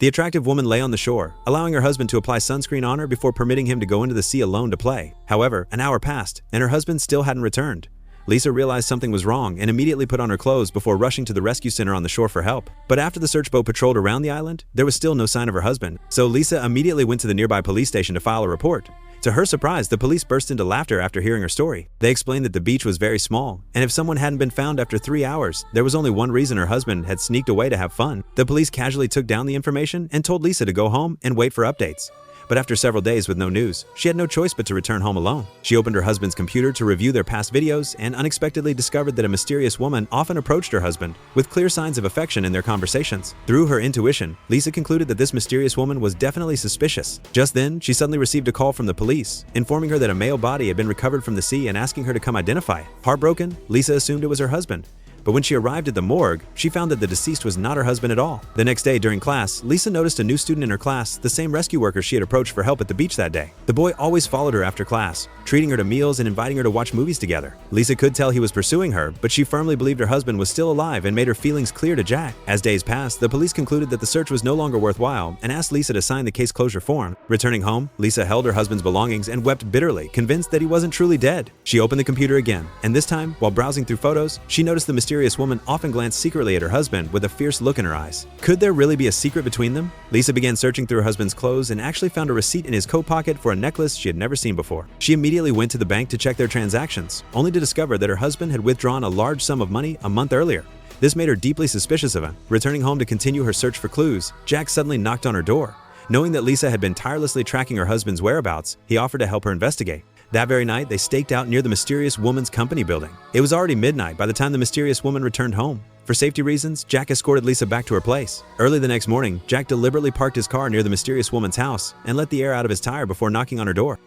The attractive woman lay on the shore, allowing her husband to apply sunscreen on her before permitting him to go into the sea alone to play. However, an hour passed, and her husband still hadn't returned. Lisa realized something was wrong and immediately put on her clothes before rushing to the rescue center on the shore for help. But after the search boat patrolled around the island, there was still no sign of her husband, so Lisa immediately went to the nearby police station to file a report. To her surprise, the police burst into laughter after hearing her story. They explained that the beach was very small, and if someone hadn't been found after 3 hours, there was only one reason: her husband had sneaked away to have fun. The police casually took down the information and told Lisa to go home and wait for updates. But after several days with no news, she had no choice but to return home alone. She opened her husband's computer to review their past videos and unexpectedly discovered that a mysterious woman often approached her husband, with clear signs of affection in their conversations. Through her intuition, Lisa concluded that this mysterious woman was definitely suspicious. Just then, she suddenly received a call from the police, informing her that a male body had been recovered from the sea and asking her to come identify it. Heartbroken, Lisa assumed it was her husband. But when she arrived at the morgue, she found that the deceased was not her husband at all. The next day during class, Lisa noticed a new student in her class, the same rescue worker she had approached for help at the beach that day. The boy always followed her after class, treating her to meals and inviting her to watch movies together. Lisa could tell he was pursuing her, but she firmly believed her husband was still alive and made her feelings clear to Jack. As days passed, the police concluded that the search was no longer worthwhile and asked Lisa to sign the case closure form. Returning home, Lisa held her husband's belongings and wept bitterly, convinced that he wasn't truly dead. She opened the computer again, and this time, while browsing through photos, she noticed the mysterious woman often glanced secretly at her husband with a fierce look in her eyes. Could there really be a secret between them? Lisa began searching through her husband's clothes and actually found a receipt in his coat pocket for a necklace she had never seen before. She immediately went to the bank to check their transactions, only to discover that her husband had withdrawn a large sum of money a month earlier. This made her deeply suspicious of him. Returning home to continue her search for clues, Jack suddenly knocked on her door. Knowing that Lisa had been tirelessly tracking her husband's whereabouts, he offered to help her investigate. That very night, they staked out near the mysterious woman's company building. It was already midnight by the time the mysterious woman returned home. For safety reasons, Jack escorted Lisa back to her place. Early the next morning, Jack deliberately parked his car near the mysterious woman's house and let the air out of his tire before knocking on her door.